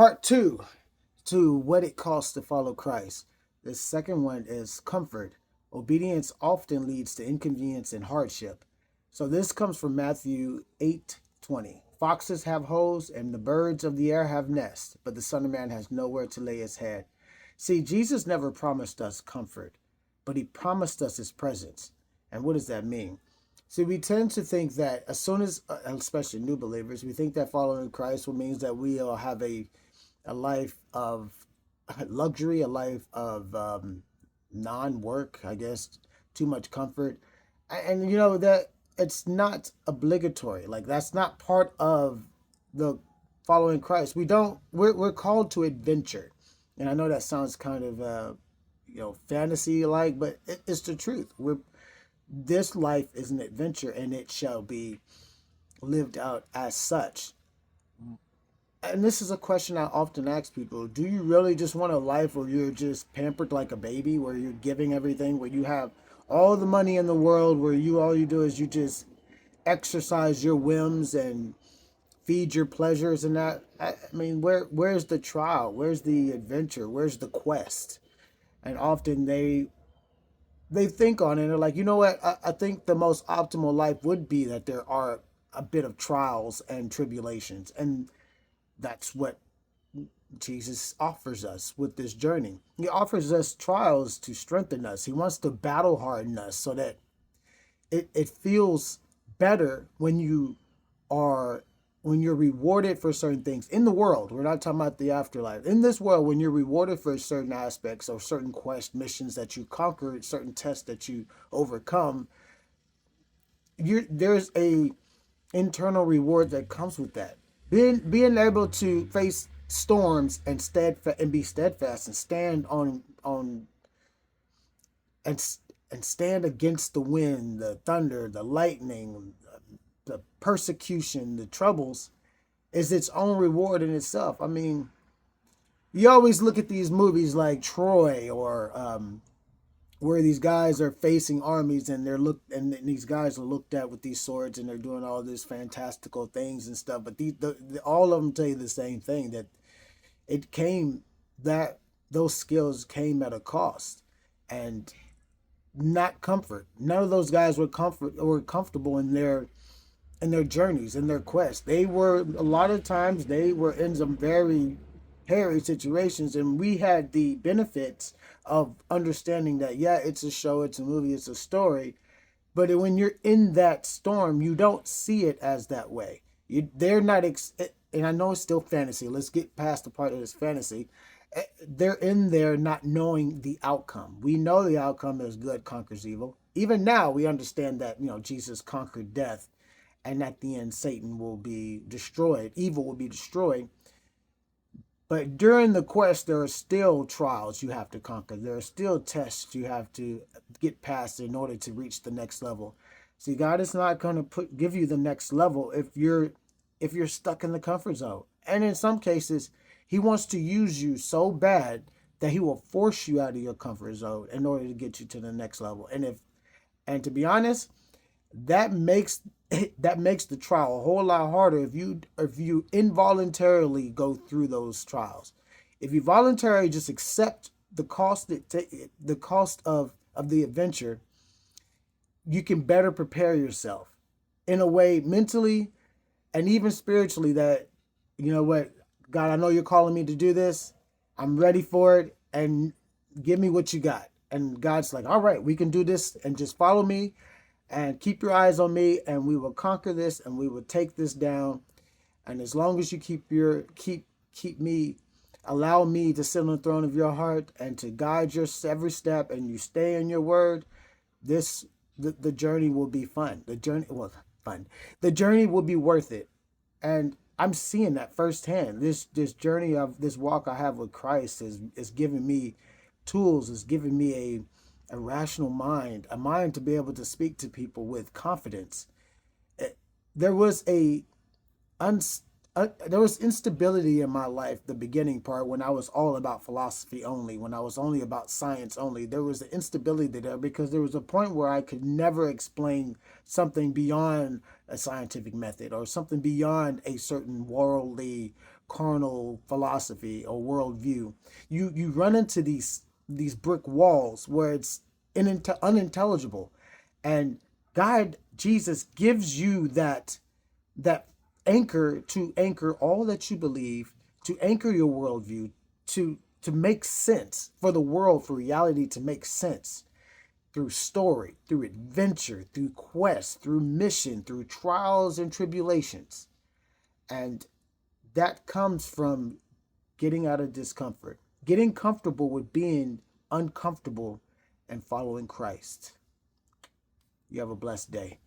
Part two, to what it costs to follow Christ. The second one is comfort. Obedience often leads to inconvenience and hardship. So this comes from Matthew 8:20. Foxes have holes and the birds of the air have nests, but the Son of Man has nowhere to lay his head. See, Jesus never promised us comfort, but he promised us his presence. And what does that mean? See, we tend to think that as soon as, especially new believers, we think that following Christ will means that we'll have a life of luxury, a life of non-work, I guess, too much comfort, and that it's not obligatory. Like that's not part of the following Christ. We're called to adventure, and I know that sounds kind of fantasy like, but it's the truth. We're This life is an adventure, and it shall be lived out as such. And this is a question I often ask people. Do you really just want a life where you're just pampered like a baby, where you're giving everything, where you have all the money in the world, where all you do is you just exercise your whims and feed your pleasures and that? I mean, where's the trial? Where's the adventure? Where's the quest? And often they think on it and they're like, you know what? I think the most optimal life would be that there are a bit of trials and tribulations. And that's what Jesus offers us with this journey. He offers us trials to strengthen us. He wants to battle harden us so that it feels better are when you're rewarded for certain things in the world. We're not talking about the afterlife. In this world, when you're rewarded for certain aspects or certain quest missions that you conquered, certain tests that you overcome, there's a internal reward that comes with that. Being able to face storms and be steadfast and stand on and and stand against the wind, the thunder, the lightning, the persecution, the troubles, is its own reward in itself. I mean, you always look at these movies like Troy or where these guys are facing armies and these guys are looked at with these swords and they're doing all these fantastical things and stuff. But all of them tell you the same thing, that it came that those skills came at a cost, and not comfort. None of those guys were comfortable in their journeys, in their quests. They were a lot of times they were in some very hairy situations, and we had the benefits of understanding that yeah, it's a show, it's a movie, it's a story. But when you're in that storm, you don't see it as that way. They're not, and I know it's still fantasy. Let's get past the part that it's fantasy. They're in there not knowing the outcome. We know the outcome is good conquers evil. Even now, we understand that Jesus conquered death, and at the end, Satan will be destroyed. Evil will be destroyed. But during the quest, there are still trials you have to conquer. There are still tests you have to get past in order to reach the next level. See, God is not going to give you the next level if you're stuck in the comfort zone. And in some cases, he wants to use you so bad that he will force you out of your comfort zone in order to get you to the next level. And to be honest, that makes the trial a whole lot harder if you involuntarily go through those trials. If you voluntarily just accept the cost of the adventure, you can better prepare yourself in a way mentally and even spiritually that, you know what, God, I know you're calling me to do this. I'm ready for it, and give me what you got. And God's like, all right, we can do this, and just follow me and keep your eyes on me, and we will conquer this, and we will take this down. And as long as you keep me, allow me to sit on the throne of your heart and to guide your every step, and you stay in your word, the journey will be fun. The journey will be worth it. And I'm seeing that firsthand. This journey of this walk I have with Christ is giving me tools, is giving me a rational mind, a mind to be able to speak to people with confidence. There was there was instability in my life, the beginning part, when I was all about philosophy only, when I was only about science only. There was an instability there because there was a point where I could never explain something beyond a scientific method or something beyond a certain worldly carnal philosophy or worldview. You run into these brick walls where it's unintelligible, and God, Jesus, gives you that anchor to anchor all that you believe, to anchor your worldview, to make sense for the world, for reality to make sense through story, through adventure, through quest, through mission, through trials and tribulations. And that comes from getting out of discomfort, getting comfortable with being uncomfortable, and following Christ. You have a blessed day.